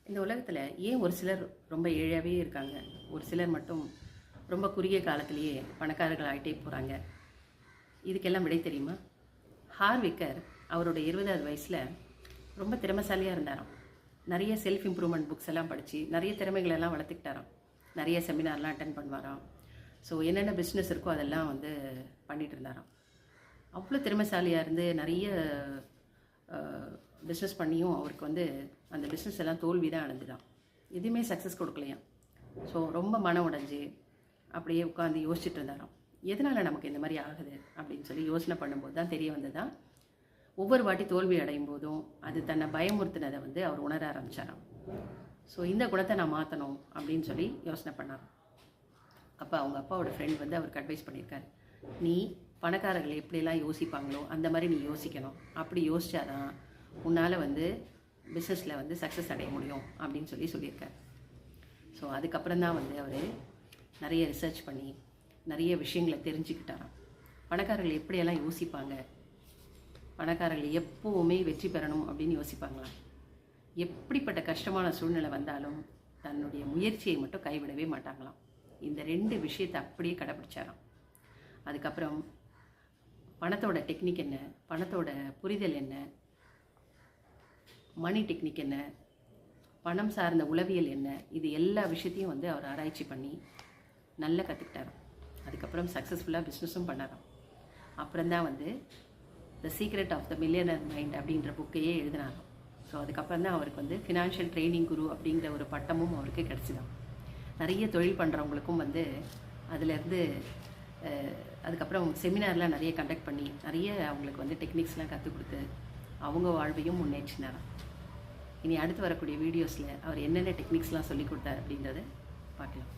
இந்த உலகத்தில் ஏன் ஒரு சிலர் ரொம்ப ஏழையாகவே இருக்காங்க, ஒரு சிலர் மட்டும் ரொம்ப குறுகிய காலத்திலேயே பணக்காரர்கள் ஆகிட்டே போகிறாங்க? இதுக்கெல்லாம் விடை தெரியுமா? ஹார்விக்கர் அவரோட 20வது வயசில் ரொம்ப திறமைசாலியாக இருந்தாராம். நிறைய செல்ஃப் இம்ப்ரூவ்மெண்ட் புக்ஸ் எல்லாம் படித்து நிறைய திறமைகளெல்லாம் வளர்த்துக்கிட்டாராம். நிறைய செமினார்லாம் அட்டன் பண்ணுவாராம். ஸோ என்னென்ன பிஸ்னஸ் இருக்கோ அதெல்லாம் பண்ணிகிட்டு இருந்தாராம். அவ்வளோ திறமைசாலியாக இருந்து நிறைய பிஸ்னஸ் பண்ணியும் அவருக்கு அந்த பிஸ்னஸ் எல்லாம் தோல்வி தான் அடைஞ்சுதான். எதுவுமே சக்ஸஸ் கொடுக்கலையாம். ஸோ ரொம்ப மன உடைஞ்சு அப்படியே உட்காந்து யோசிச்சுட்டு இருந்தாராம். எதனால் நமக்கு இந்த மாதிரி ஆகுது அப்படின்னு சொல்லி யோசனை பண்ணும்போது தான் தெரிய வந்ததுதான், ஒவ்வொரு வாட்டி தோல்வி அடையும் போதும் அது தன்னை பயமுறுத்தினதை அவர் உணர ஆரம்பித்தாராம். ஸோ இந்த குணத்தை நான் மாற்றணும் அப்படின்னு சொல்லி யோசனை பண்ணாராம். அப்போ அவங்க அப்பாவோட ஃப்ரெண்ட் அவருக்கு அட்வைஸ் பண்ணியிருக்காரு, நீ பணக்காரர்கள் எப்படியெல்லாம் யோசிப்பாங்களோ அந்த மாதிரி நீ யோசிக்கணும். அப்படி யோசிச்சாதான் உன்னால் பிஸ்னஸில் சக்ஸஸ் அடைய முடியும் அப்படின்னு சொல்லியிருக்காரு. ஸோ அதுக்கப்புறம் தான் அவர் நிறைய ரிசர்ச் பண்ணி நிறைய விஷயங்களை தெரிஞ்சுக்கிட்டாராம். பணக்காரர்கள் எப்படியெல்லாம் யோசிப்பாங்க, பணக்காரர்கள் எப்போவுமே வெற்றி பெறணும் அப்படின்னு யோசிப்பாங்களாம். எப்படிப்பட்ட கஷ்டமான சூழ்நிலை வந்தாலும் தன்னுடைய முயற்சியை மட்டும் கைவிடவே மாட்டாங்களாம். இந்த 2 விஷயத்தை அப்படியே கடைப்பிடிச்சாராம். அதுக்கப்புறம் பணத்தோட டெக்னிக் என்ன, பணத்தோட புரிதல் என்ன, மணி டெக்னிக் என்ன, பணம் சார்ந்த உளவியல் என்ன, இது எல்லா விஷயத்தையும் அவர் ஆராய்ச்சி பண்ணி நல்லா கற்றுக்கிட்டாராம். அதுக்கப்புறம் சக்ஸஸ்ஃபுல்லாக பிஸ்னஸும் பண்ணாராம். அப்புறம்தான் the secret of the millionaire mind அப்படின்ற புக்கையே எழுதினாராம். ஸோ அதுக்கப்புறம் தான் அவருக்கு ஃபினான்ஷியல் ட்ரைனிங் குரு அப்படிங்கிற ஒரு பட்டமும் அவருக்கு கிடச்சிதான். நிறைய தொழில் பண்ணுறவங்களுக்கும் அதிலேருந்து அதுக்கப்புறம் செமினார்லாம் நிறைய கண்டக்ட் பண்ணி நிறைய அவங்களுக்கு டெக்னிக்ஸ்லாம் கற்றுக் கொடுத்து அவங்க வாழ்வையும் முன்னேற்றினாராம். இனி அடுத்து வரக்கூடிய வீடியோஸில் அவர் என்னென்ன டெக்னிக்ஸ்லாம் சொல்லி கொடுத்தார் அப்படின்றத பார்க்கலாம்.